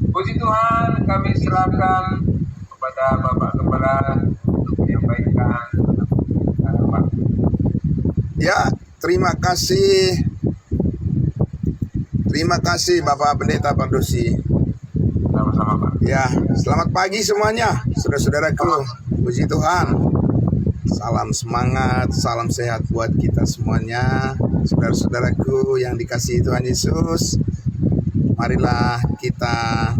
Puji Tuhan, kami serahkan kepada Bapak Gembala untuk menyampaikan harapan. Ya, terima kasih Bapak Pendeta Pardosi. Sama-sama, Pak. Ya, selamat pagi semuanya, saudara-saudaraku. Puji Tuhan. Salam semangat, salam sehat buat kita semuanya, saudara-saudaraku yang dikasihi Tuhan Yesus. Marilah kita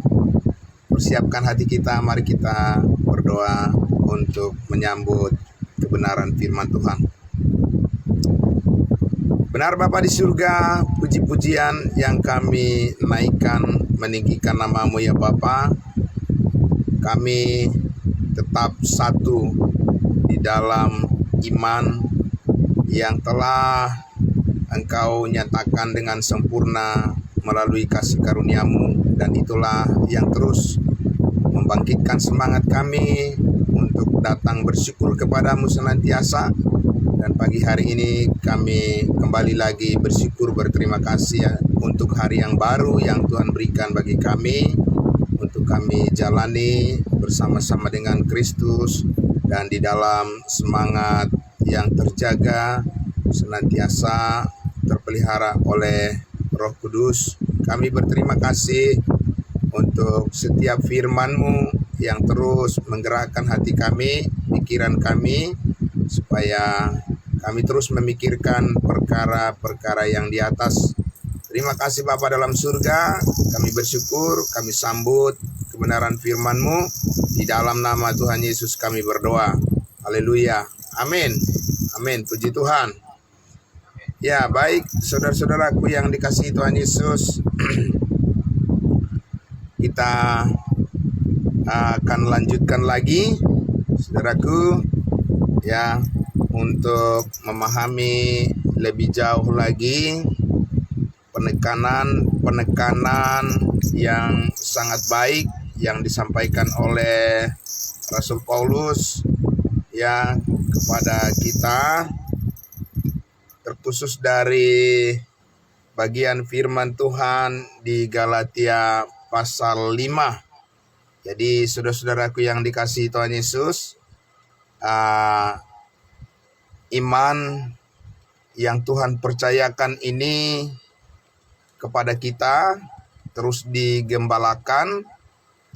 persiapkan hati kita, mari kita berdoa untuk menyambut kebenaran firman Tuhan. Benar Bapa di surga, puji-pujian yang kami naikkan, meninggikan nama-Mu ya Bapa. Kami tetap satu di dalam iman yang telah Engkau nyatakan dengan sempurna melalui kasih karunia-Mu, dan itulah yang terus membangkitkan semangat kami untuk datang bersyukur kepadamu senantiasa. Dan pagi hari ini kami kembali lagi bersyukur, berterima kasih untuk hari yang baru yang Tuhan berikan bagi kami, untuk kami jalani bersama-sama dengan Kristus dan di dalam semangat yang terjaga senantiasa terpelihara oleh Roh Kudus. Kami berterima kasih untuk setiap firman-Mu yang terus menggerakkan hati kami, pikiran kami, supaya kami terus memikirkan perkara-perkara yang di atas. Terima kasih Bapa dalam surga, kami bersyukur, kami sambut kebenaran firman-Mu. Di dalam nama Tuhan Yesus kami berdoa. Haleluya. Amin. Amin. Puji Tuhan. Ya, baik saudara-saudaraku yang dikasihi Tuhan Yesus. Kita akan lanjutkan lagi, saudaraku, ya, untuk memahami lebih jauh lagi penekanan yang sangat baik yang disampaikan oleh Rasul Paulus ya kepada kita, terkhusus dari bagian firman Tuhan di Galatia pasal 5. Jadi saudara-saudaraku yang dikasihi Tuhan Yesus, iman yang Tuhan percayakan ini kepada kita terus digembalakan,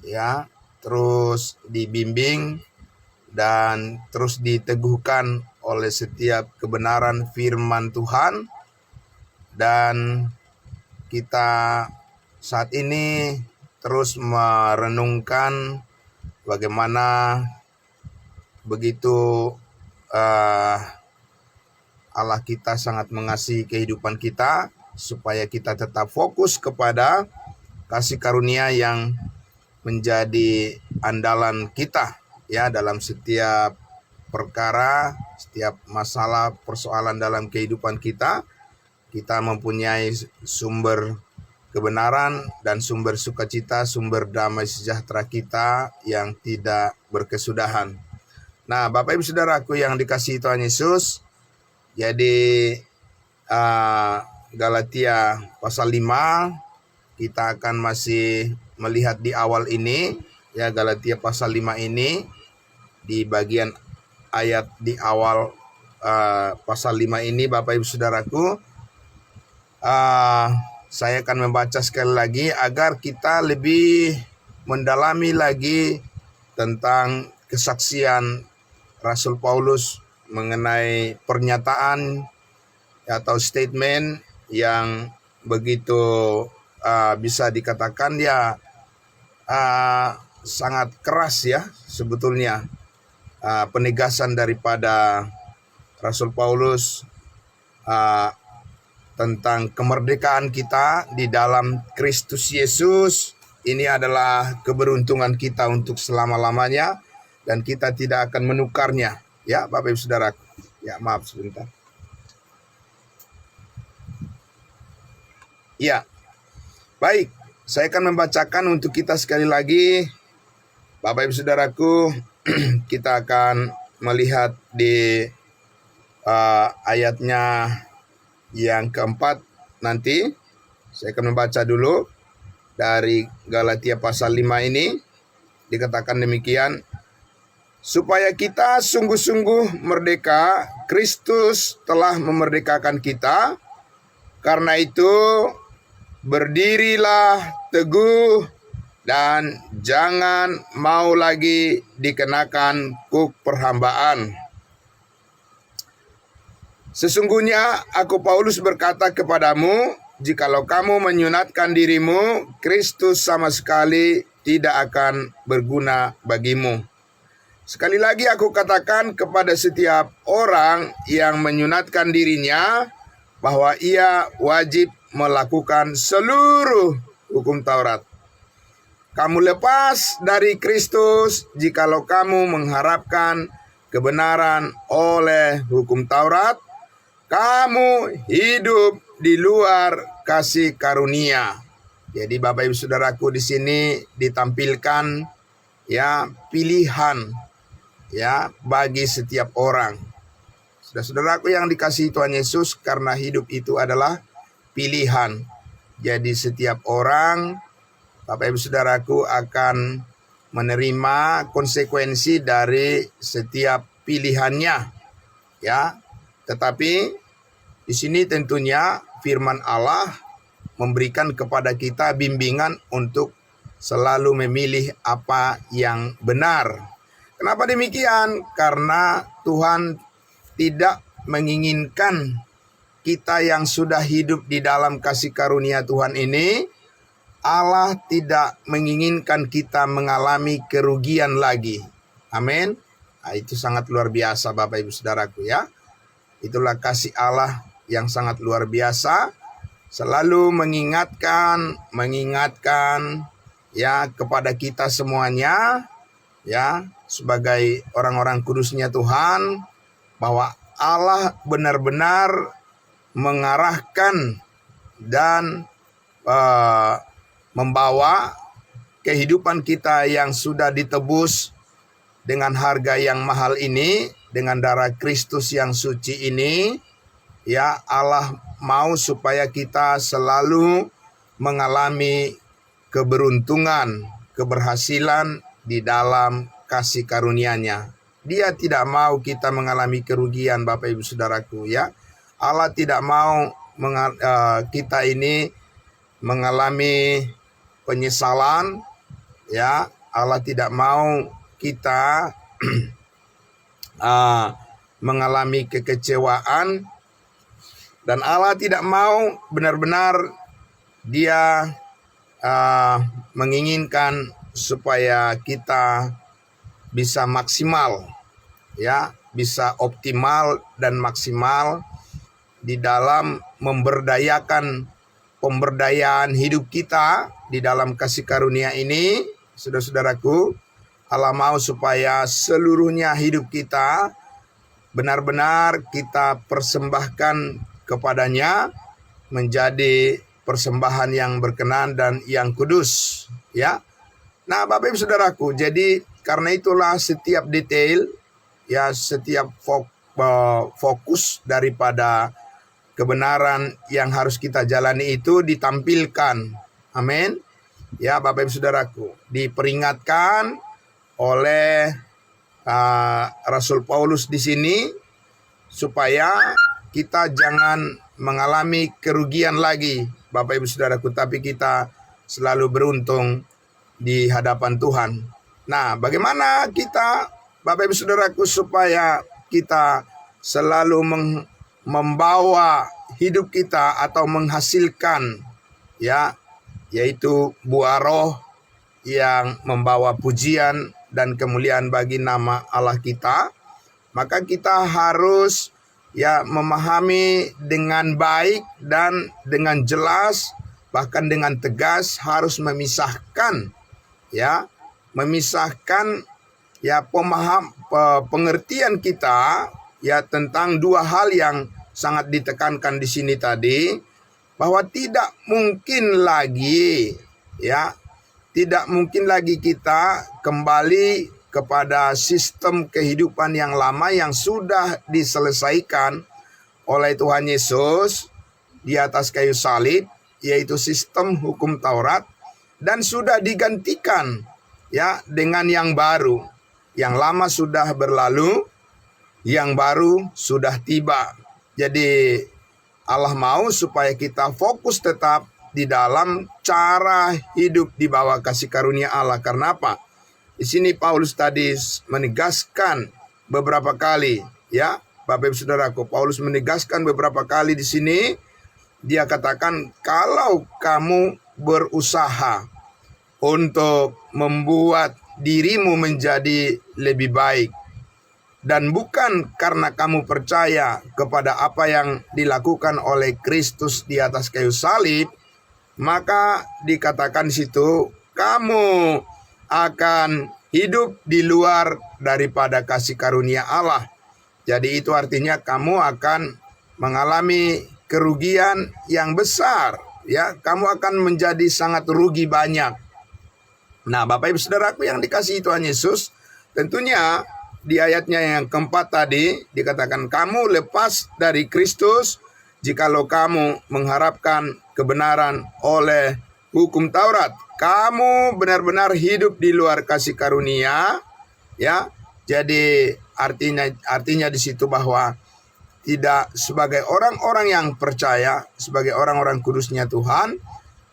ya, terus dibimbing dan terus diteguhkan oleh setiap kebenaran firman Tuhan. Dan kita saat ini terus merenungkan bagaimana begitu Allah kita sangat mengasihi kehidupan kita, supaya kita tetap fokus kepada kasih karunia yang menjadi andalan kita ya dalam setiap perkara, setiap masalah, persoalan dalam kehidupan kita. Kita mempunyai sumber kebenaran dan sumber sukacita, sumber damai sejahtera kita yang tidak berkesudahan. Nah, Bapak Ibu Saudaraku yang dikasihi Tuhan Yesus, jadi Galatia pasal 5 kita akan masih melihat di awal ini ya. Galatia pasal 5 ini di bagian ayat di awal pasal 5 ini, Bapak Ibu Saudaraku, saya akan membaca sekali lagi agar kita lebih mendalami lagi tentang kesaksian Rasul Paulus mengenai pernyataan atau statement yang begitu bisa dikatakan ya sangat keras ya sebetulnya, penegasan daripada Rasul Paulus tentang kemerdekaan kita di dalam Kristus Yesus. Ini adalah keberuntungan kita untuk selama-lamanya dan kita tidak akan menukarnya ya Bapak Ibu Saudara. Ya, maaf sebentar. Ya, baik, saya akan membacakan untuk kita sekali lagi, Bapak Ibu Saudaraku. Kita akan melihat di ayatnya yang keempat nanti. Saya akan membaca dulu. dari Galatia pasal 5 ini dikatakan demikian, supaya kita sungguh-sungguh merdeka, Kristus telah memerdekakan kita. Karena itu, berdirilah teguh dan jangan mau lagi dikenakan kuk perhambaan. Sesungguhnya aku Paulus berkata kepadamu, jikalau kamu menyunatkan dirimu, Kristus sama sekali tidak akan berguna bagimu. Sekali lagi aku katakan kepada setiap orang yang menyunatkan dirinya bahwa ia wajib melakukan seluruh hukum Taurat. Kamu lepas dari Kristus jikalau kamu mengharapkan kebenaran oleh hukum Taurat. Kamu hidup di luar kasih karunia. Jadi Bapak Ibu Saudaraku, di sini ditampilkan ya pilihan ya bagi setiap orang. Saudara-saudaraku yang dikasihi Tuhan Yesus, karena hidup itu adalah pilihan. Jadi setiap orang, Bapak Ibu Saudaraku, akan menerima konsekuensi dari setiap pilihannya. Ya, tetapi di sini tentunya firman Allah memberikan kepada kita bimbingan untuk selalu memilih apa yang benar. Kenapa demikian? Karena Tuhan tidak menginginkan kita yang sudah hidup di dalam kasih karunia Tuhan ini, Allah tidak menginginkan kita mengalami kerugian lagi. Amin. Nah, itu sangat luar biasa Bapak Ibu Saudaraku ya. Itulah kasih Allah yang sangat luar biasa. Selalu mengingatkan ya kepada kita semuanya ya, sebagai orang-orang kudusnya Tuhan, bahwa Allah benar-benar mengarahkan dan membawa kehidupan kita yang sudah ditebus dengan harga yang mahal ini, dengan darah Kristus yang suci ini. Ya, Allah mau supaya kita selalu mengalami keberuntungan, keberhasilan di dalam kasih karunia-Nya. Dia tidak mau kita mengalami kerugian Bapak Ibu Saudaraku ya. Allah tidak mau kita ini mengalami penyesalan ya. Allah tidak mau kita mengalami kekecewaan, dan Allah tidak mau, benar-benar Dia menginginkan supaya kita bisa maksimal ya, bisa optimal dan maksimal di dalam memberdayakan pemberdayaan hidup kita di dalam kasih karunia ini. Saudara-saudaraku, Allah mau supaya seluruhnya hidup kita benar-benar kita persembahkan kepadanya menjadi persembahan yang berkenan dan yang kudus ya. Nah Bapak Ibu Saudaraku, jadi karena itulah setiap detail ya, setiap fokus daripada kebenaran yang harus kita jalani itu ditampilkan. Amin. Ya Bapak Ibu Saudaraku, diperingatkan oleh Rasul Paulus di sini supaya kita jangan mengalami kerugian lagi Bapak Ibu Saudaraku, tapi kita selalu beruntung di hadapan Tuhan. Nah, bagaimana kita Bapak Ibu Saudaraku supaya kita selalu membawa hidup kita atau menghasilkan ya, yaitu buah roh yang membawa pujian dan kemuliaan bagi nama Allah kita. Maka kita harus ya memahami dengan baik dan dengan jelas, bahkan dengan tegas, harus memisahkan ya, pengertian kita ya tentang dua hal yang sangat ditekankan di sini tadi, bahwa tidak mungkin lagi kita kembali kepada sistem kehidupan yang lama yang sudah diselesaikan oleh Tuhan Yesus di atas kayu salib, yaitu sistem hukum Taurat. dan sudah digantikan ya dengan yang baru. Yang lama sudah berlalu, yang baru sudah tiba. Jadi Allah mau supaya kita fokus tetap di dalam cara hidup di bawah kasih karunia Allah. Karena apa? Di sini Paulus tadi menegaskan beberapa kali, ya, Bapak Ibu Saudaraku, Paulus menegaskan beberapa kali di sini. Dia katakan kalau kamu berusaha untuk membuat dirimu menjadi lebih baik, dan bukan karena kamu percaya kepada apa yang dilakukan oleh Kristus di atas kayu salib, maka dikatakan di situ kamu akan hidup di luar daripada kasih karunia Allah. Jadi itu artinya kamu akan mengalami kerugian yang besar, ya. Kamu akan menjadi sangat rugi banyak. Nah, Bapak Ibu Saudaraku yang dikasihi Tuhan Yesus, tentunya di ayatnya yang keempat tadi dikatakan kamu lepas dari Kristus jikalau kamu mengharapkan kebenaran oleh hukum Taurat. Kamu benar-benar hidup di luar kasih karunia, ya. Jadi artinya di situ bahwa tidak sebagai orang-orang yang percaya, sebagai orang-orang kudusnya Tuhan,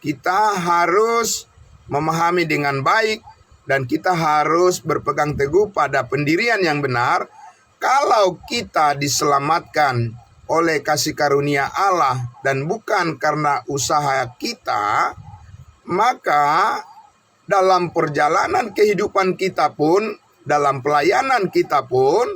kita harus memahami dengan baik dan kita harus berpegang teguh pada pendirian yang benar. Kalau kita diselamatkan oleh kasih karunia Allah dan bukan karena usaha kita, maka dalam perjalanan kehidupan kita pun, dalam pelayanan kita pun,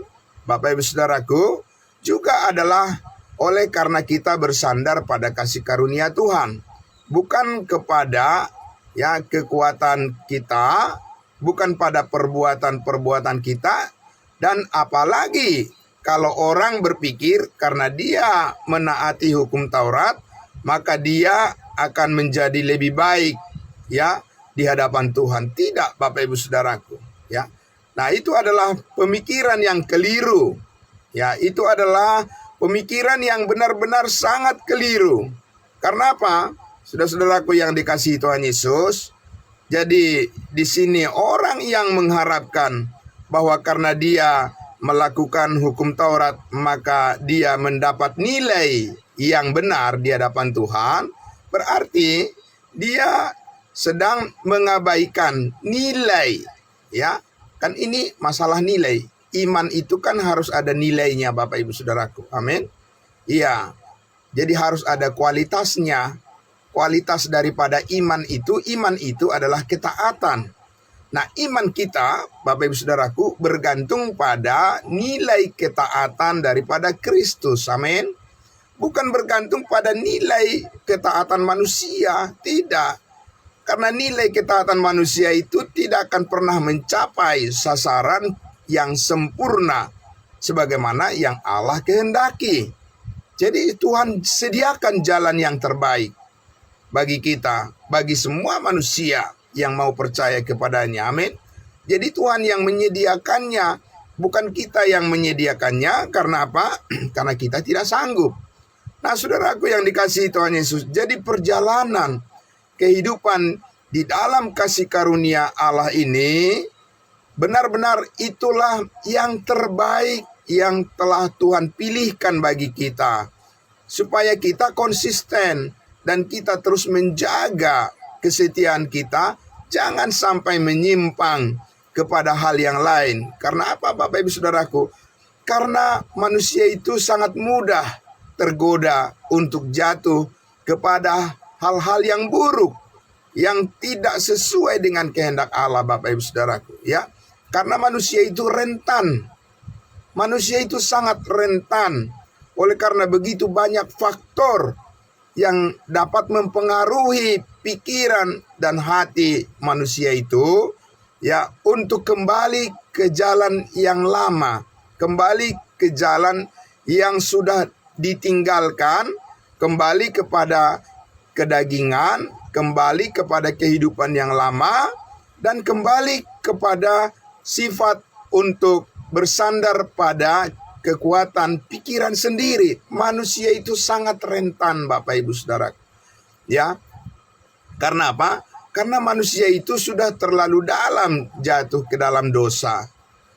Bapak Ibu Saudaraku, juga adalah oleh karena kita bersandar pada kasih karunia Tuhan, bukan kepada ya kekuatan kita, bukan pada perbuatan-perbuatan kita. Dan apalagi kalau orang berpikir karena dia menaati hukum Taurat, maka dia akan menjadi lebih baik ya di hadapan Tuhan. Tidak, Bapak Ibu Saudaraku, ya. Nah, itu adalah pemikiran yang keliru. Ya, itu adalah pemikiran yang benar-benar sangat keliru. Karena apa? Saudara-saudaraku yang dikasihi Tuhan Yesus, jadi di sini orang yang mengharapkan bahwa karena dia melakukan hukum Taurat maka dia mendapat nilai yang benar di hadapan Tuhan, berarti dia sedang mengabaikan nilai, ya. Kan ini masalah nilai. Iman itu kan harus ada nilainya, Bapak Ibu Saudaraku. Amin. Iya. Jadi harus ada kualitasnya. Kualitas daripada iman itu adalah ketaatan. Nah, iman kita, Bapak Ibu Saudaraku, bergantung pada nilai ketaatan daripada Kristus. Amin. Bukan bergantung pada nilai ketaatan manusia. Tidak. Karena nilai ketaatan manusia itu tidak akan pernah mencapai sasaran yang sempurna sebagaimana yang Allah kehendaki. Jadi Tuhan sediakan jalan yang terbaik bagi kita, bagi semua manusia yang mau percaya kepadanya. Amin. Jadi Tuhan yang menyediakannya, bukan kita yang menyediakannya. Karena apa? Karena kita tidak sanggup. Nah, saudaraku yang dikasihi Tuhan Yesus, jadi perjalanan kehidupan di dalam kasih karunia Allah ini benar-benar itulah yang terbaik yang telah Tuhan pilihkan bagi kita, supaya kita konsisten dan kita terus menjaga kesetiaan kita, jangan sampai menyimpang kepada hal yang lain. Karena apa, Bapak Ibu Saudaraku? Karena manusia itu sangat mudah tergoda untuk jatuh kepada hal-hal yang buruk, yang tidak sesuai dengan kehendak Allah, Bapak Ibu Saudaraku, ya. Karena manusia itu rentan. Manusia itu sangat rentan. Oleh karena begitu banyak faktor yang dapat mempengaruhi pikiran dan hati manusia itu, ya, untuk kembali ke jalan yang lama, kembali ke jalan yang sudah ditinggalkan, kembali kepada kedagingan, kembali kepada kehidupan yang lama, dan kembali kepada sifat untuk bersandar pada kekuatan pikiran sendiri. Manusia itu sangat rentan, Bapak Ibu Saudara. Ya. Karena apa? Karena manusia itu sudah terlalu dalam jatuh ke dalam dosa.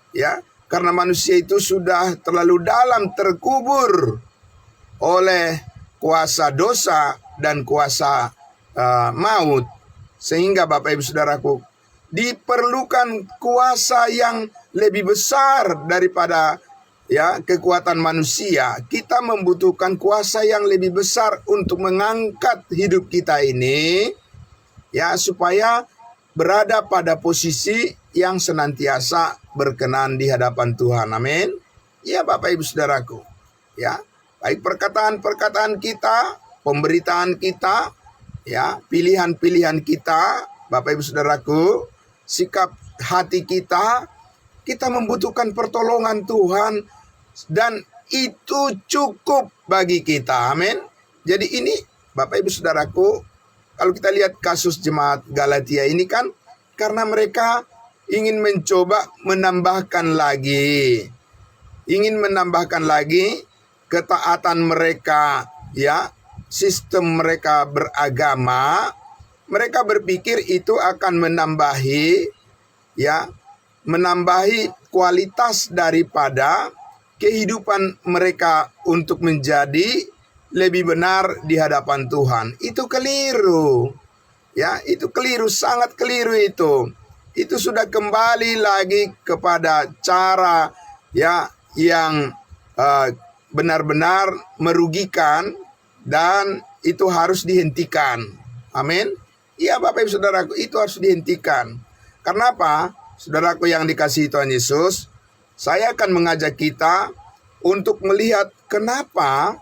Ya, karena manusia itu sudah terlalu dalam terkubur oleh kuasa dosa dan kuasa maut. Sehingga Bapak Ibu Saudaraku, diperlukan kuasa yang lebih besar daripada kekuatan manusia. Kita membutuhkan kuasa yang lebih besar untuk mengangkat hidup kita ini, supaya berada pada posisi yang senantiasa berkenan di hadapan Tuhan. Amin. Ya Bapak Ibu Saudaraku, baik perkataan-perkataan kita, pemberitaan kita, pilihan-pilihan kita, Bapak Ibu Saudaraku, sikap hati kita membutuhkan pertolongan Tuhan, dan itu cukup bagi kita. Amin. Jadi ini Bapak Ibu Saudaraku, kalau kita lihat kasus jemaat Galatia ini kan, karena mereka ingin mencoba menambahkan lagi ketaatan mereka, sistem mereka beragama. Mereka berpikir itu akan menambahi kualitas daripada kehidupan mereka untuk menjadi lebih benar di hadapan Tuhan. Itu keliru. Itu keliru, sangat keliru itu. Itu sudah kembali lagi kepada cara yang benar-benar merugikan, dan itu harus dihentikan. Amin. Iya Bapak Ibu Saudaraku, itu harus dihentikan. Karena apa? Saudaraku yang dikasihi Tuhan Yesus, saya akan mengajak kita untuk melihat kenapa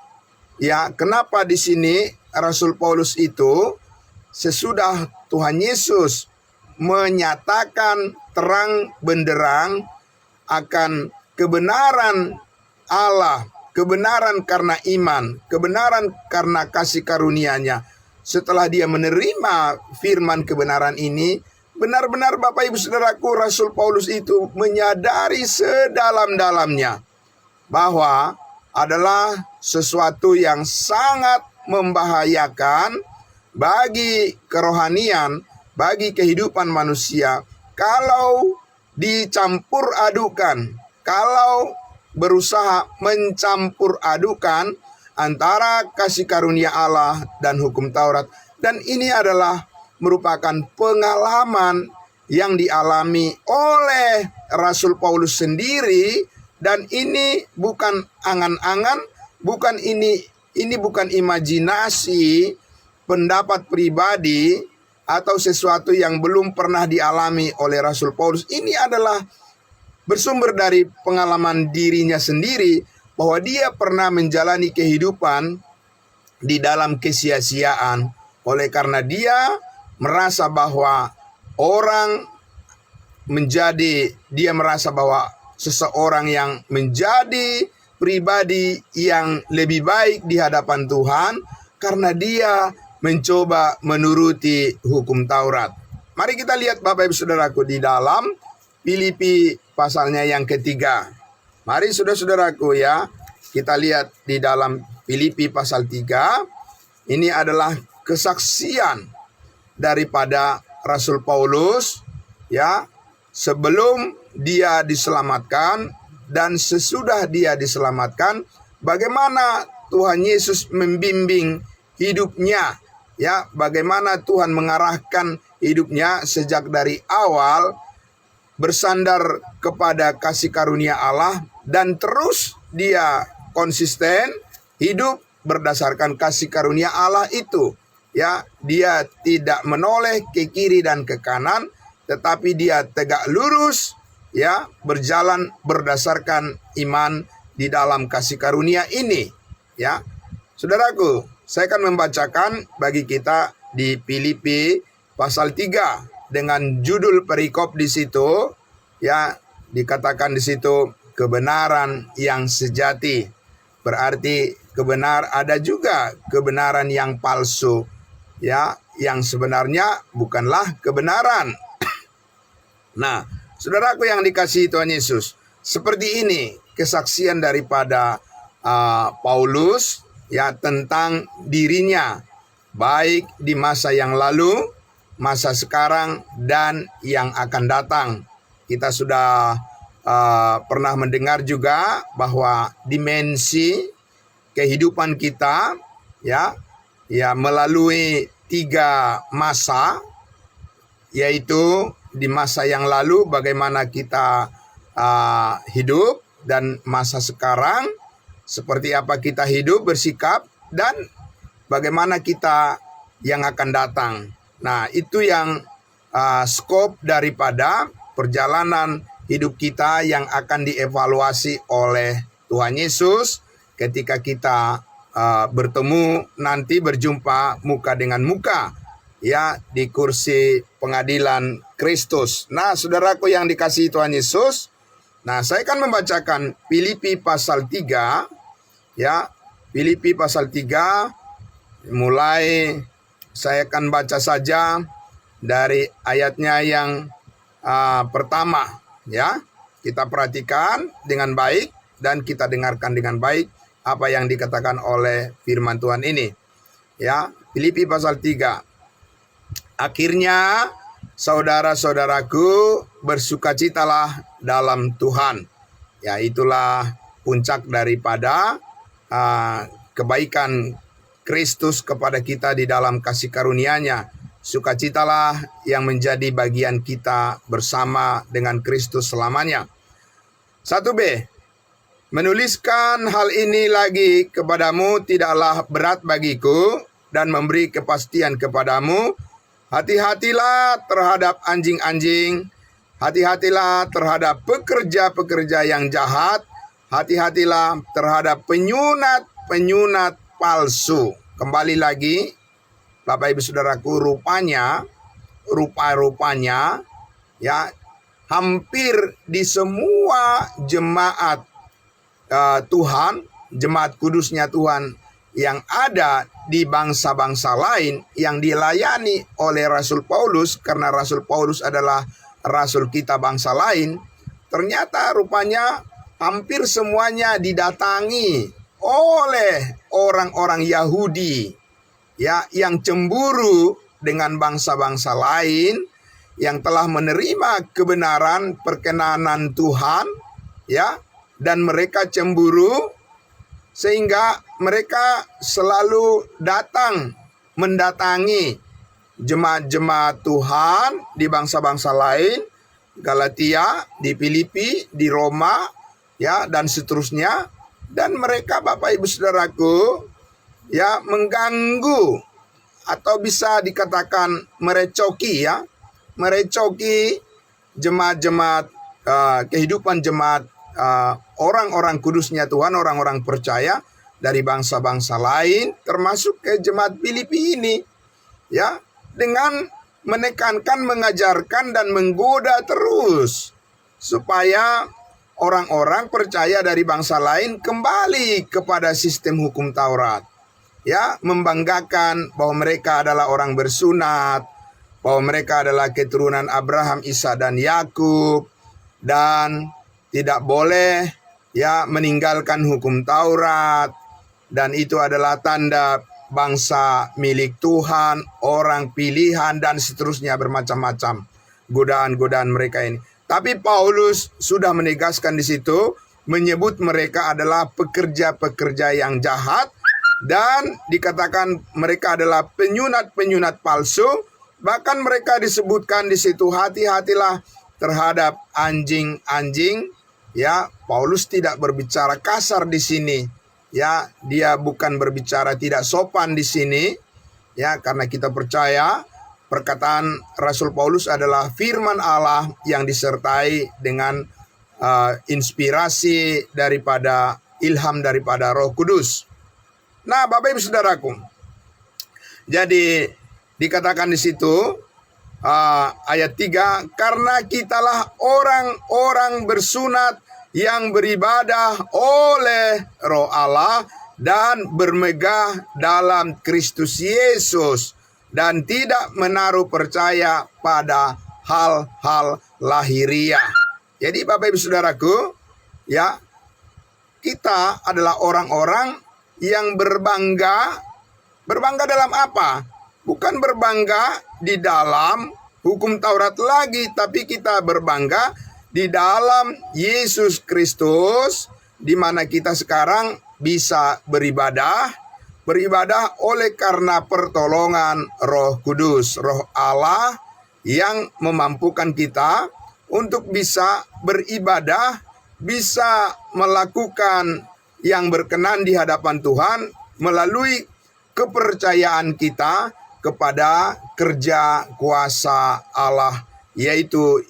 di sini Rasul Paulus itu sesudah Tuhan Yesus menyatakan terang benderang akan kebenaran Allah, kebenaran karena iman, kebenaran karena kasih karunia-Nya. Setelah dia menerima firman kebenaran ini, benar-benar Bapak Ibu Saudaraku, Rasul Paulus itu menyadari sedalam-dalamnya bahwa adalah sesuatu yang sangat membahayakan bagi kerohanian, bagi kehidupan manusia, kalau dicampur adukan, kalau berusaha mencampur adukan antara kasih karunia Allah dan hukum Taurat. Dan ini adalah merupakan pengalaman yang dialami oleh Rasul Paulus sendiri, dan ini bukan angan-angan, bukan ini bukan imajinasi, pendapat pribadi, atau sesuatu yang belum pernah dialami oleh Rasul Paulus. Ini adalah bersumber dari pengalaman dirinya sendiri, bahwa dia pernah menjalani kehidupan di dalam kesia-siaan. Oleh karena dia merasa bahwa dia merasa bahwa seseorang yang menjadi pribadi yang lebih baik di hadapan Tuhan karena dia mencoba menuruti hukum Taurat. Mari kita lihat Bapak Ibu Saudaraku di dalam Filipi pasalnya yang ketiga. Mari saudara-saudaraku kita lihat di dalam Filipi pasal 3. Ini adalah kesaksian daripada Rasul Paulus sebelum dia diselamatkan dan sesudah dia diselamatkan, bagaimana Tuhan Yesus membimbing hidupnya, bagaimana Tuhan mengarahkan hidupnya sejak dari awal bersandar kepada kasih karunia Allah, dan terus dia konsisten hidup berdasarkan kasih karunia Allah itu. Dia tidak menoleh ke kiri dan ke kanan, tetapi dia tegak lurus, berjalan berdasarkan iman di dalam kasih karunia ini. Saudaraku, saya akan membacakan bagi kita di Filipi pasal 3 dengan judul perikop di situ, dikatakan di situ kebenaran yang sejati. Berarti ada juga kebenaran yang palsu, yang sebenarnya bukanlah kebenaran. Nah, saudaraku yang dikasihi Tuhan Yesus, seperti ini kesaksian daripada Paulus tentang dirinya, baik di masa yang lalu masa sekarang, dan yang akan datang. Kita sudah pernah mendengar juga bahwa dimensi kehidupan kita ya melalui 3 masa, yaitu di masa yang lalu bagaimana kita hidup, dan masa sekarang seperti apa kita hidup bersikap, dan bagaimana kita yang akan datang. Nah, itu yang skop daripada perjalanan hidup kita yang akan dievaluasi oleh Tuhan Yesus ketika kita bertemu nanti, berjumpa muka dengan muka ya di kursi pengadilan Kristus. Nah, saudaraku yang dikasihi Tuhan Yesus, nah saya akan membacakan Filipi pasal 3 ya. Filipi pasal 3, mulai saya akan baca saja dari ayatnya yang pertama ya. Kita perhatikan dengan baik dan kita dengarkan dengan baik apa yang dikatakan oleh firman Tuhan ini. Ya, Filipi pasal 3. Akhirnya saudara-saudaraku, bersukacitalah dalam Tuhan. Ya, itulah puncak daripada kebaikan Kristus kepada kita di dalam kasih karunia-Nya. Sukacitalah yang menjadi bagian kita bersama dengan Kristus selamanya. 1b. Menuliskan hal ini lagi kepadamu tidaklah berat bagiku, dan memberi kepastian kepadamu. Hati-hatilah terhadap anjing-anjing, hati-hatilah terhadap pekerja-pekerja yang jahat, hati-hatilah terhadap penyunat-penyunat palsu. Kembali lagi, Bapak Ibu Saudaraku, rupanya ya hampir di semua jemaat Tuhan, jemaat kudusnya Tuhan yang ada di bangsa-bangsa lain yang dilayani oleh Rasul Paulus, karena Rasul Paulus adalah rasul kita bangsa lain, ternyata rupanya hampir semuanya didatangi oleh orang-orang Yahudi ya yang cemburu dengan bangsa-bangsa lain yang telah menerima kebenaran perkenanan Tuhan ya, dan mereka cemburu sehingga mereka selalu mendatangi jemaat-jemaat Tuhan di bangsa-bangsa lain, Galatia, di Filipi, di Roma, ya, dan seterusnya. Dan mereka, Bapak Ibu Saudaraku, ya, mengganggu atau bisa dikatakan merecoki jemaat-jemaat, kehidupan jemaat, orang-orang kudusnya Tuhan, orang-orang percaya dari bangsa-bangsa lain, termasuk ke jemaat Filipi ini, ya, dengan menekankan, mengajarkan, dan menggoda terus supaya orang-orang percaya dari bangsa lain kembali kepada sistem hukum Taurat, ya, membanggakan bahwa mereka adalah orang bersunat, bahwa mereka adalah keturunan Abraham, Ishak, dan Yakub, dan tidak boleh ya meninggalkan hukum Taurat, dan itu adalah tanda bangsa milik Tuhan, orang pilihan, dan seterusnya, bermacam-macam godaan-godaan mereka ini. Tapi Paulus sudah menegaskan di situ, menyebut mereka adalah pekerja-pekerja yang jahat, dan dikatakan mereka adalah penyunat-penyunat palsu. Bahkan mereka disebutkan di situ, hati-hatilah terhadap anjing-anjing. Ya, Paulus tidak berbicara kasar di sini. Ya, dia bukan berbicara tidak sopan di sini. Ya, karena kita percaya perkataan Rasul Paulus adalah firman Allah yang disertai dengan inspirasi daripada ilham daripada Roh Kudus. Nah, Bapak Ibu Saudaraku, jadi dikatakan di situ ayat 3, karena kitalah orang-orang bersunat yang beribadah oleh Roh Allah dan bermegah dalam Kristus Yesus, dan tidak menaruh percaya pada hal-hal lahiriah. Jadi Bapak Ibu Saudaraku, ya, kita adalah orang-orang yang berbangga. Berbangga dalam apa? Bukan berbangga di dalam hukum Taurat lagi, tapi kita berbangga di dalam Yesus Kristus, di mana kita sekarang bisa beribadah oleh karena pertolongan Roh Kudus, Roh Allah yang memampukan kita untuk bisa beribadah, bisa melakukan yang berkenan di hadapan Tuhan melalui kepercayaan kita kepada kerja kuasa Allah, yaitu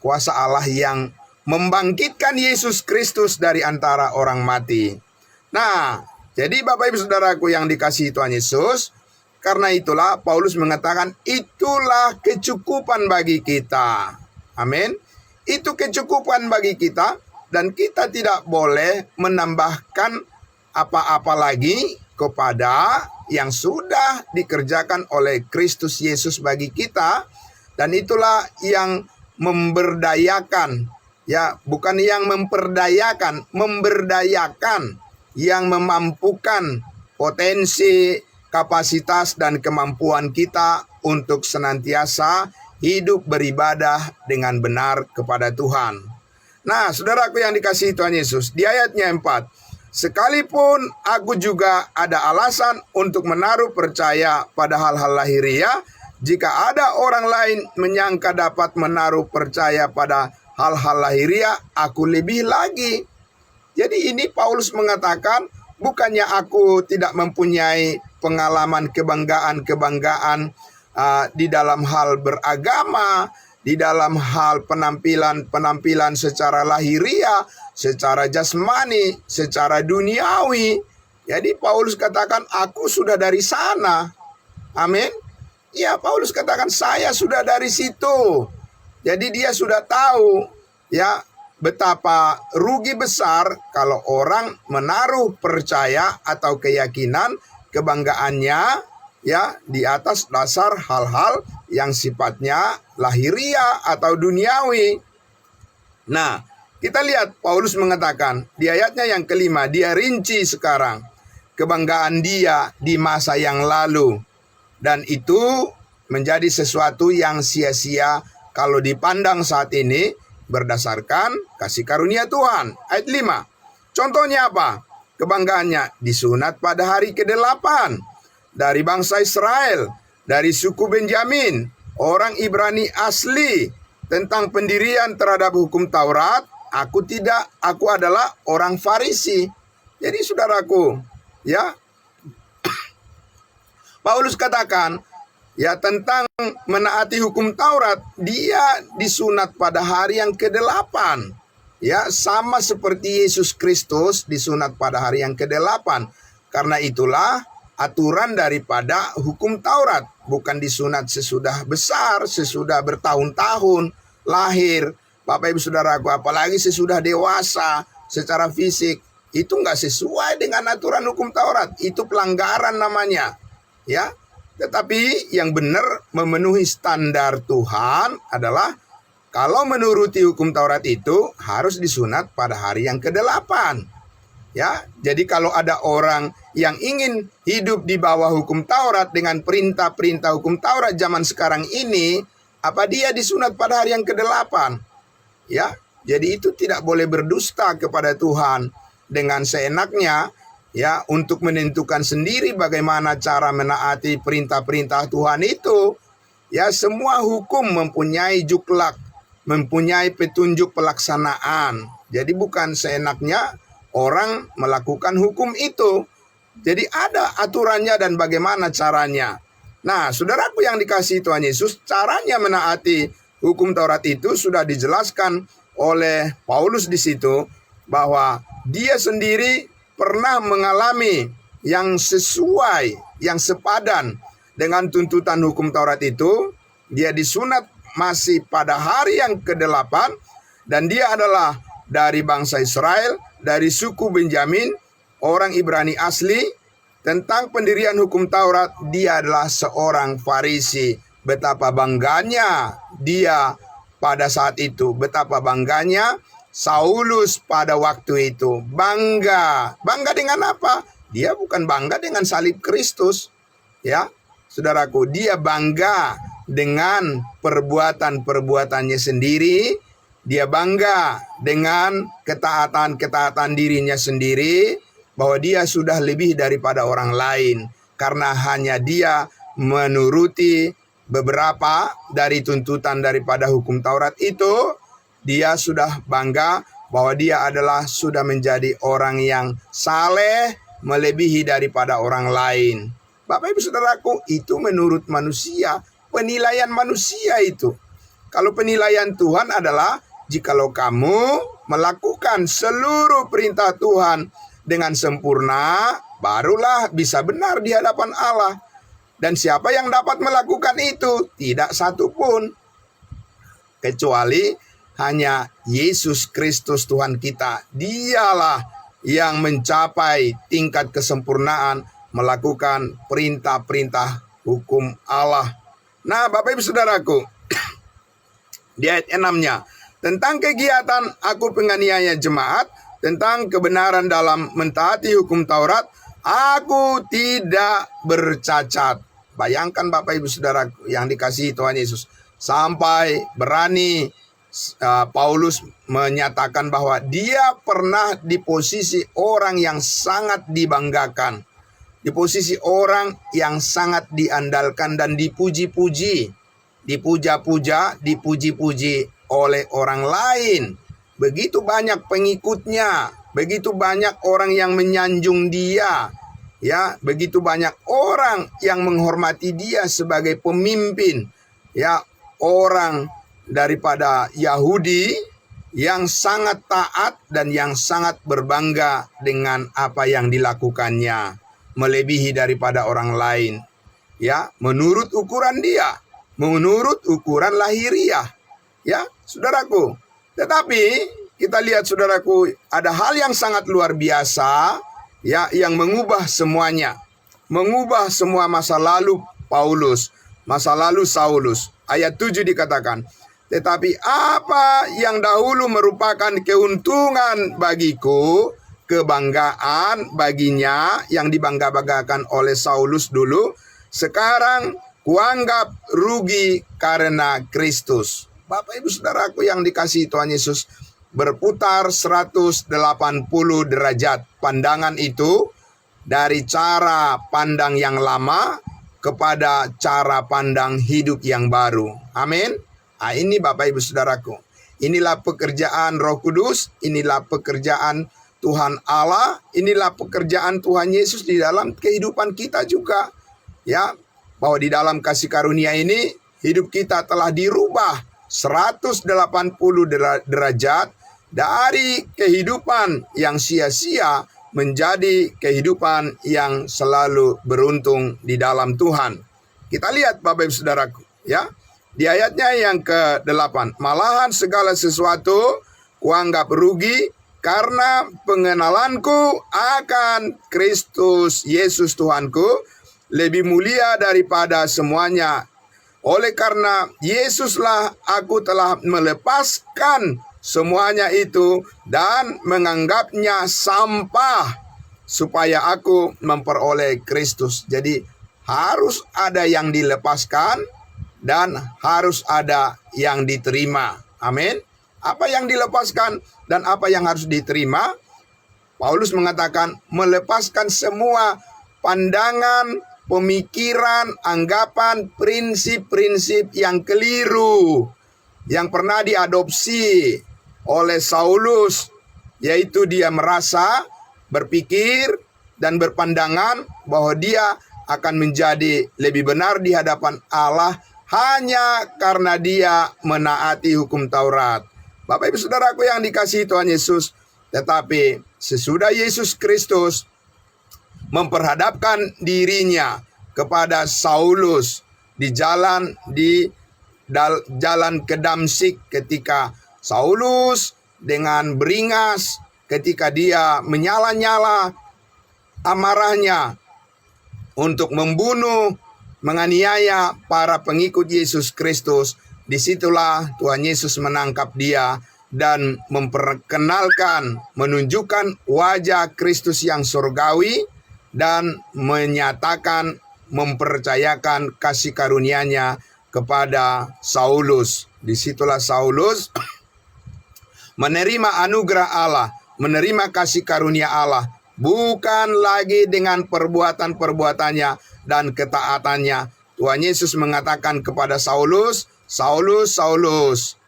kuasa Allah yang membangkitkan Yesus Kristus dari antara orang mati. Nah, jadi Bapak Ibu Saudaraku yang dikasihi Tuhan Yesus, karena itulah Paulus mengatakan itulah kecukupan bagi kita. Amin. Itu kecukupan bagi kita, dan kita tidak boleh menambahkan apa-apa lagi kepada yang sudah dikerjakan oleh Kristus Yesus bagi kita. Dan itulah yang memberdayakan, ya, bukan yang memperdayakan, memberdayakan, yang memampukan potensi, kapasitas, dan kemampuan kita untuk senantiasa hidup beribadah dengan benar kepada Tuhan. Nah, saudaraku yang dikasihi Tuhan Yesus, di ayatnya 4, sekalipun aku juga ada alasan untuk menaruh percaya pada hal-hal lahiriah, jika ada orang lain menyangka dapat menaruh percaya pada hal-hal lahiriah, aku lebih lagi. Jadi ini Paulus mengatakan, bukannya aku tidak mempunyai pengalaman kebanggaan-kebanggaan di dalam hal beragama, di dalam hal penampilan secara lahiriah, secara jasmani, secara duniawi. Jadi Paulus katakan, aku sudah dari sana. Amin. Ya, Paulus katakan, saya sudah dari situ. Jadi dia sudah tahu, ya, betapa rugi besar kalau orang menaruh percaya atau keyakinan kebanggaannya, ya, di atas dasar hal-hal yang sifatnya lahiriah atau duniawi. Nah, kita lihat Paulus mengatakan di ayatnya yang kelima, dia rinci sekarang kebanggaan dia di masa yang lalu, dan itu menjadi sesuatu yang sia-sia kalau dipandang saat ini berdasarkan kasih karunia Tuhan. Ayat 5, contohnya apa? Kebanggaannya disunat pada hari ke-8 dari bangsa Israel, dari suku Benjamin, orang Ibrani asli. Tentang pendirian terhadap hukum Taurat, aku adalah orang Farisi. Jadi saudaraku, ya, Paulus katakan, ya, tentang menaati hukum Taurat, dia disunat pada hari yang ke-8. Ya, sama seperti Yesus Kristus disunat pada hari yang ke-8. Karena itulah aturan daripada hukum Taurat, bukan disunat sesudah besar, sesudah bertahun-tahun lahir, Bapak Ibu Saudaraku, apalagi sesudah dewasa secara fisik. Itu nggak sesuai dengan aturan hukum Taurat, itu pelanggaran namanya, ya. Tetapi yang benar memenuhi standar Tuhan adalah kalau menuruti hukum Taurat itu harus disunat pada hari yang ke-8. Ya, jadi kalau ada orang yang ingin hidup di bawah hukum Taurat dengan perintah-perintah hukum Taurat zaman sekarang ini, apa dia disunat pada hari yang ke-8? Ya, jadi itu tidak boleh berdusta kepada Tuhan dengan seenaknya, ya, untuk menentukan sendiri bagaimana cara menaati perintah-perintah Tuhan itu. Ya, semua hukum mempunyai juklak, mempunyai petunjuk pelaksanaan. Jadi bukan seenaknya orang melakukan hukum itu. Jadi ada aturannya dan bagaimana caranya. Nah, saudaraku yang dikasihi Tuhan Yesus, caranya menaati hukum Taurat itu sudah dijelaskan oleh Paulus di situ, bahwa dia sendiri pernah mengalami yang sesuai, yang sepadan dengan tuntutan hukum Taurat itu. Dia disunat masih pada hari yang ke-8, dan dia adalah dari bangsa Israel, dari suku Benjamin, orang Ibrani asli. Tentang pendirian hukum Taurat, dia adalah seorang Farisi. Betapa bangganya dia pada saat itu, betapa bangganya Saulus pada waktu itu. Bangga dengan apa? Dia bukan bangga dengan salib Kristus, ya, saudaraku. Dia bangga dengan perbuatan-perbuatannya sendiri, dia bangga dengan ketaatan dirinya sendiri, bahwa dia sudah lebih daripada orang lain. Karena hanya dia menuruti beberapa dari tuntutan daripada hukum Taurat itu, dia sudah bangga bahwa dia adalah sudah menjadi orang yang saleh, melebihi daripada orang lain. Bapak Ibu Saudaraku, itu menurut manusia, penilaian manusia itu. Kalau penilaian Tuhan adalah, jikalau kamu melakukan seluruh perintah Tuhan dengan sempurna, barulah bisa benar di hadapan Allah. Dan siapa yang dapat melakukan itu? Tidak satu pun, kecuali hanya Yesus Kristus Tuhan kita. Dialah yang mencapai tingkat kesempurnaan melakukan perintah-perintah hukum Allah. Nah, Bapak Ibu Saudaraku, di ayat 6-nya, tentang kegiatan aku penganiaya jemaat, tentang kebenaran dalam mentaati hukum Taurat, aku tidak bercacat. Bayangkan Bapak Ibu Saudaraku yang dikasihi Tuhan Yesus, sampai berani Paulus menyatakan bahwa dia pernah di posisi orang yang sangat dibanggakan, di posisi orang yang sangat diandalkan dan dipuji-puji, dipuja-puja, dipuji-puji oleh orang lain. Begitu banyak pengikutnya, begitu banyak orang yang menyanjung dia, ya, begitu banyak orang yang menghormati dia sebagai pemimpin, ya, orang daripada Yahudi yang sangat taat dan yang sangat berbangga dengan apa yang dilakukannya, melebihi daripada orang lain, ya, menurut ukuran dia, menurut ukuran lahiriah, ya, saudaraku. Tetapi kita lihat, saudaraku, ada hal yang sangat luar biasa, ya, yang mengubah semuanya, mengubah semua masa lalu Paulus, masa lalu Saulus. Ayat 7 dikatakan, tetapi apa yang dahulu merupakan keuntungan bagiku, kebanggaan baginya yang dibangga-banggakan oleh Saulus dulu, sekarang kuanggap rugi karena Kristus. Bapak Ibu Saudaraku yang dikasihi Tuhan Yesus, berputar 180 derajat pandangan itu dari cara pandang yang lama kepada cara pandang hidup yang baru. Amin. Nah, ini Bapak Ibu Saudaraku, inilah pekerjaan Roh Kudus, inilah pekerjaan Tuhan Allah, inilah pekerjaan Tuhan Yesus di dalam kehidupan kita juga, ya, bahwa di dalam kasih karunia ini hidup kita telah dirubah 180 derajat dari kehidupan yang sia-sia menjadi kehidupan yang selalu beruntung di dalam Tuhan. Kita lihat Bapak Ibu Saudaraku, ya. Di ayatnya yang ke-8, malahan segala sesuatu kuanggap rugi karena pengenalanku akan Kristus Yesus Tuhanku lebih mulia daripada semuanya. Oleh karena Yesuslah aku telah melepaskan semuanya itu dan menganggapnya sampah supaya aku memperoleh Kristus. Jadi harus ada yang dilepaskan dan harus ada yang diterima. Amin. Apa yang dilepaskan dan apa yang harus diterima? Paulus mengatakan melepaskan semua pandangan, pemikiran, anggapan, prinsip-prinsip yang keliru yang pernah diadopsi oleh Saulus, yaitu dia merasa, berpikir, dan berpandangan bahwa dia akan menjadi lebih benar di hadapan Allah hanya karena dia menaati hukum Taurat. Bapak Ibu Saudaraku yang dikasihi Tuhan Yesus, tetapi sesudah Yesus Kristus memperhadapkan dirinya kepada Saulus di jalan ke Damsyik, ketika Saulus dengan beringas, ketika dia menyala-nyala amarahnya untuk membunuh, menganiaya para pengikut Yesus Kristus, disitulah Tuhan Yesus menangkap dia dan memperkenalkan, menunjukkan wajah Kristus yang surgawi dan menyatakan, mempercayakan kasih karunia-Nya kepada Saulus. Disitulah Saulus menerima anugerah Allah, menerima kasih karunia Allah, bukan lagi dengan perbuatan-perbuatannya dan ketaatannya. Tuhan Yesus mengatakan kepada Saulus, Saulus, Saulus,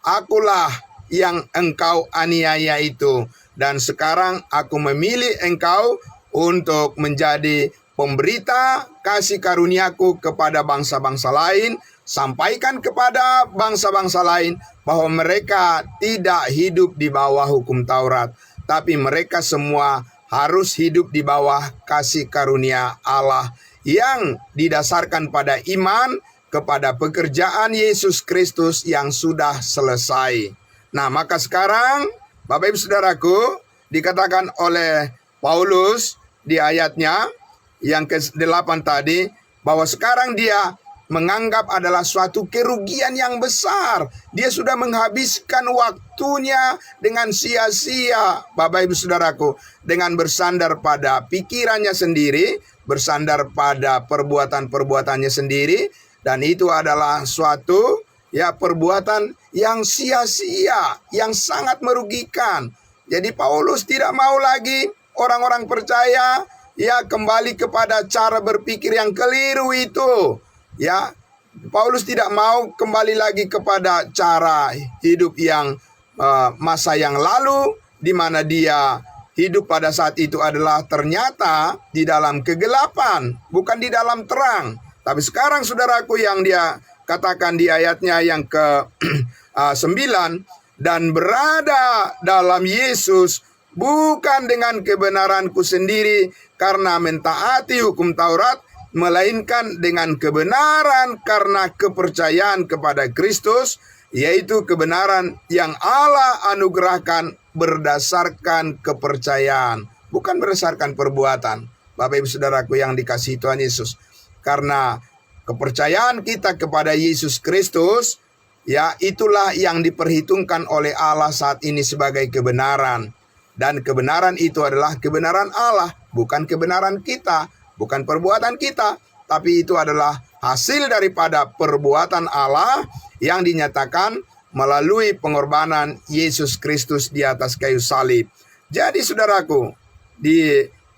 akulah yang engkau aniaya itu. Dan sekarang aku memilih engkau untuk menjadi pemberita kasih karuniaku kepada bangsa-bangsa lain. Sampaikan kepada bangsa-bangsa lain bahwa mereka tidak hidup di bawah hukum Taurat, tapi mereka semua harus hidup di bawah kasih karunia Allah yang didasarkan pada iman kepada pekerjaan Yesus Kristus yang sudah selesai. Nah, maka sekarang Bapak Ibu Saudaraku, dikatakan oleh Paulus di ayatnya yang ke-8 tadi, bahwa sekarang dia menganggap adalah suatu kerugian yang besar. Dia sudah menghabiskan waktunya dengan sia-sia, Bapak Ibu Saudaraku, dengan bersandar pada pikirannya sendiri, bersandar pada perbuatan-perbuatannya sendiri, dan itu adalah suatu perbuatan yang sia-sia, yang sangat merugikan. Jadi Paulus tidak mau lagi orang-orang percaya kembali kepada cara berpikir yang keliru itu. Paulus tidak mau kembali lagi kepada cara hidup yang masa yang lalu, di mana dia hidup pada saat itu adalah ternyata di dalam kegelapan, bukan di dalam terang. Tapi sekarang saudaraku, yang dia katakan di ayatnya yang ke-9, dan berada dalam Yesus bukan dengan kebenaranku sendiri karena mentaati hukum Taurat, melainkan dengan kebenaran karena kepercayaan kepada Kristus, yaitu kebenaran yang Allah anugerahkan berdasarkan kepercayaan, bukan berdasarkan perbuatan. Bapak Ibu Saudaraku yang dikasihi Tuhan Yesus, karena kepercayaan kita kepada Yesus Kristus, itulah yang diperhitungkan oleh Allah saat ini sebagai kebenaran. Dan kebenaran itu adalah kebenaran Allah, bukan kebenaran kita, bukan perbuatan kita, tapi itu adalah hasil daripada perbuatan Allah yang dinyatakan melalui pengorbanan Yesus Kristus di atas kayu salib. Jadi saudaraku,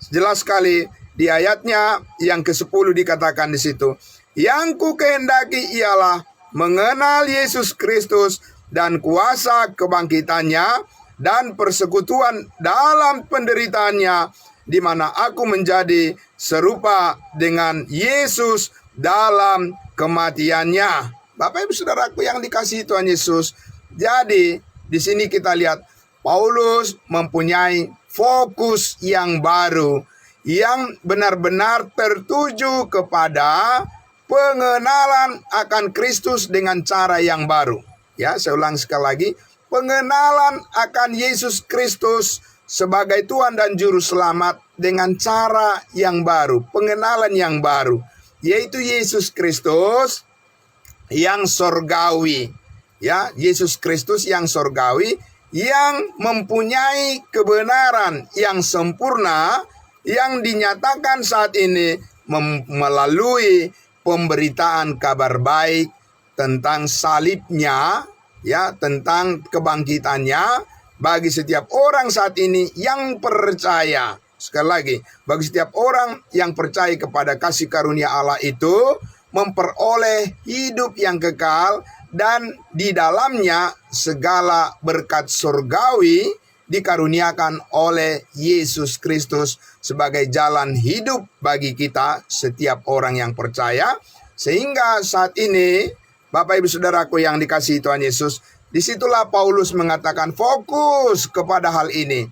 jelas sekali di ayatnya yang ke-10 dikatakan di situ, yang ku kehendaki ialah mengenal Yesus Kristus dan kuasa kebangkitannya dan persekutuan dalam penderitaannya, di mana aku menjadi serupa dengan Yesus dalam kematiannya. Bapak Ibu Saudaraku yang dikasihi Tuhan Yesus, jadi di sini kita lihat Paulus mempunyai fokus yang baru, yang benar-benar tertuju kepada pengenalan akan Kristus dengan cara yang baru. Saya ulang sekali lagi, pengenalan akan Yesus Kristus sebagai Tuhan dan Juru Selamat dengan cara yang baru, pengenalan yang baru, yaitu Yesus Kristus yang sorgawi. Yesus Kristus yang sorgawi, yang mempunyai kebenaran yang sempurna, yang dinyatakan saat ini melalui pemberitaan kabar baik tentang salibnya, tentang kebangkitannya bagi setiap orang saat ini yang percaya. Sekali lagi, bagi setiap orang yang percaya kepada kasih karunia Allah itu memperoleh hidup yang kekal, dan di dalamnya segala berkat surgawi dikaruniakan oleh Yesus Kristus sebagai jalan hidup bagi kita setiap orang yang percaya. Sehingga saat ini Bapak Ibu Saudaraku yang dikasihi Tuhan Yesus, disitulah Paulus mengatakan fokus kepada hal ini.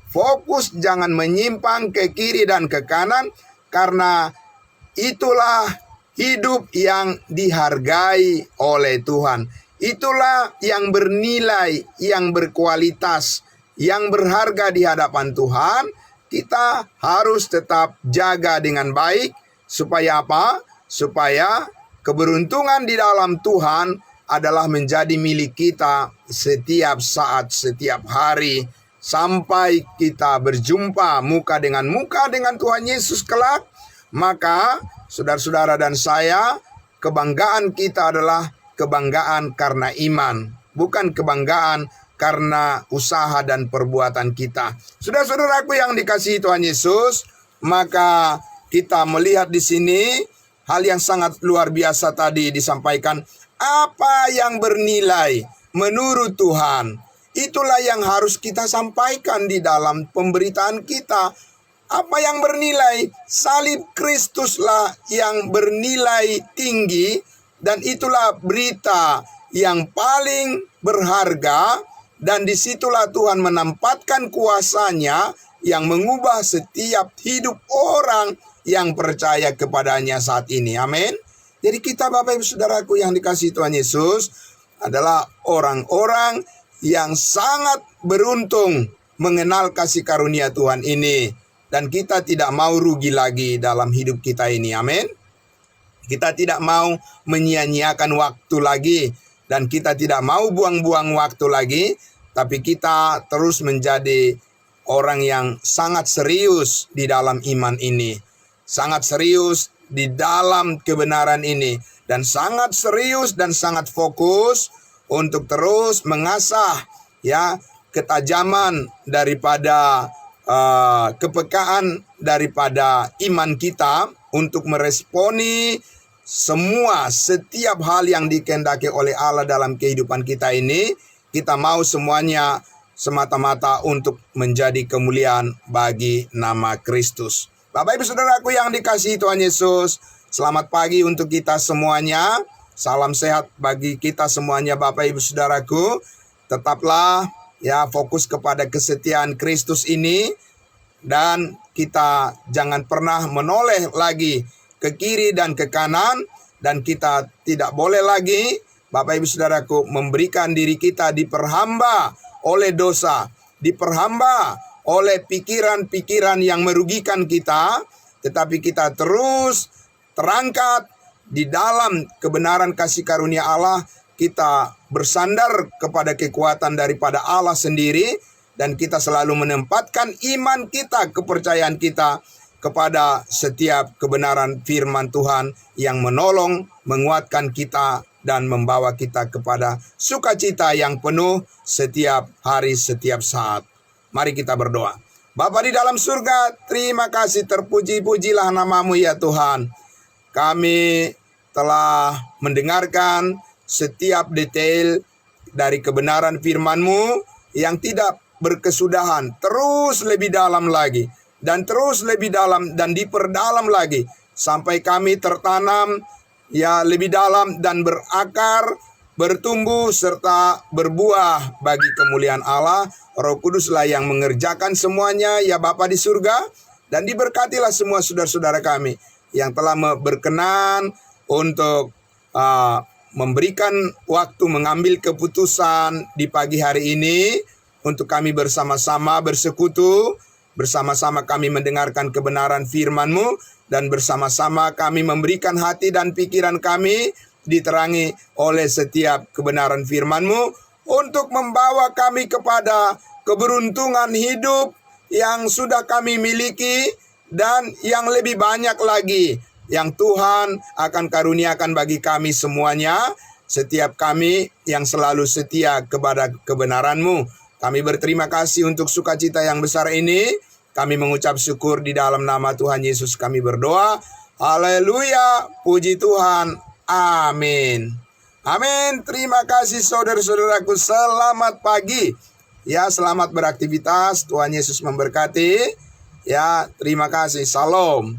Fokus, jangan menyimpang ke kiri dan ke kanan, karena itulah hidup yang dihargai oleh Tuhan. Itulah yang bernilai, yang berkualitas, yang berharga di hadapan Tuhan. Kita harus tetap jaga dengan baik. Supaya apa? Supaya keberuntungan di dalam Tuhan adalah menjadi milik kita setiap saat, setiap hari, sampai kita berjumpa muka dengan Tuhan Yesus kelak. Maka saudara-saudara dan saya kebanggaan kita adalah kebanggaan karena iman, bukan kebanggaan karena usaha dan perbuatan kita. Saudara-saudaraku yang dikasihi Tuhan Yesus, maka kita melihat di sini hal yang sangat luar biasa tadi disampaikan. Apa yang bernilai menurut Tuhan, itulah yang harus kita sampaikan di dalam pemberitaan kita. Apa yang bernilai? Salib Kristuslah yang bernilai tinggi, dan itulah berita yang paling berharga, dan disitulah Tuhan menempatkan kuasanya yang mengubah setiap hidup orang yang percaya kepadanya saat ini. Amin. Jadi kita Bapak Ibu Saudaraku yang dikasihi Tuhan Yesus adalah orang-orang yang sangat beruntung mengenal kasih karunia Tuhan ini. Dan kita tidak mau rugi lagi dalam hidup kita ini. Amin. Kita tidak mau menyia-nyiakan waktu lagi. Dan kita tidak mau buang-buang waktu lagi. Tapi kita terus menjadi orang yang sangat serius di dalam iman ini. Sangat serius di dalam kebenaran ini. Dan sangat serius dan sangat fokus untuk terus mengasah ketajaman daripada kepekaan daripada iman kita untuk meresponi setiap hal yang dikehendaki oleh Allah dalam kehidupan kita ini. Kita mau semuanya semata-mata untuk menjadi kemuliaan bagi nama Kristus. Bapak Ibu Saudaraku yang dikasihi Tuhan Yesus, selamat pagi untuk kita semuanya. Salam sehat bagi kita semuanya Bapak Ibu Saudaraku. Tetaplah fokus kepada kesetiaan Kristus ini, dan kita jangan pernah menoleh lagi ke kiri dan ke kanan, dan kita tidak boleh lagi Bapak Ibu Saudaraku memberikan diri kita diperhamba oleh dosa, diperhamba oleh pikiran-pikiran yang merugikan kita, tetapi kita terus terangkat di dalam kebenaran kasih karunia Allah. Kita bersandar kepada kekuatan daripada Allah sendiri, dan kita selalu menempatkan iman kita, kepercayaan kita kepada setiap kebenaran firman Tuhan yang menolong, menguatkan kita, dan membawa kita kepada sukacita yang penuh setiap hari, setiap saat. Mari kita berdoa. Bapa di dalam surga, terima kasih, terpuji-pujilah namamu ya Tuhan. Kami telah mendengarkan setiap detail dari kebenaran firman-Mu yang tidak berkesudahan. Terus lebih dalam lagi, dan terus lebih dalam, dan diperdalam lagi, sampai kami tertanam lebih dalam dan berakar, bertumbuh serta berbuah bagi kemuliaan Allah. Roh Kuduslah yang mengerjakan semuanya ya Bapa di surga, dan diberkatilah semua saudara-saudara kami yang telah berkenan untuk memberikan waktu mengambil keputusan di pagi hari ini untuk kami bersama-sama bersekutu, bersama-sama kami mendengarkan kebenaran firman-Mu, dan bersama-sama kami memberikan hati dan pikiran kami diterangi oleh setiap kebenaran firman-Mu untuk membawa kami kepada keberuntungan hidup yang sudah kami miliki, dan yang lebih banyak lagi yang Tuhan akan karuniakan bagi kami semuanya, setiap kami yang selalu setia kepada kebenaran-Mu. Kami berterima kasih untuk sukacita yang besar ini. Kami mengucap syukur di dalam nama Tuhan Yesus kami berdoa. Haleluya, puji Tuhan. Amin. Amin. Terima kasih saudara-saudaraku. Selamat pagi. Selamat beraktivitas. Tuhan Yesus memberkati. Terima kasih. Salam.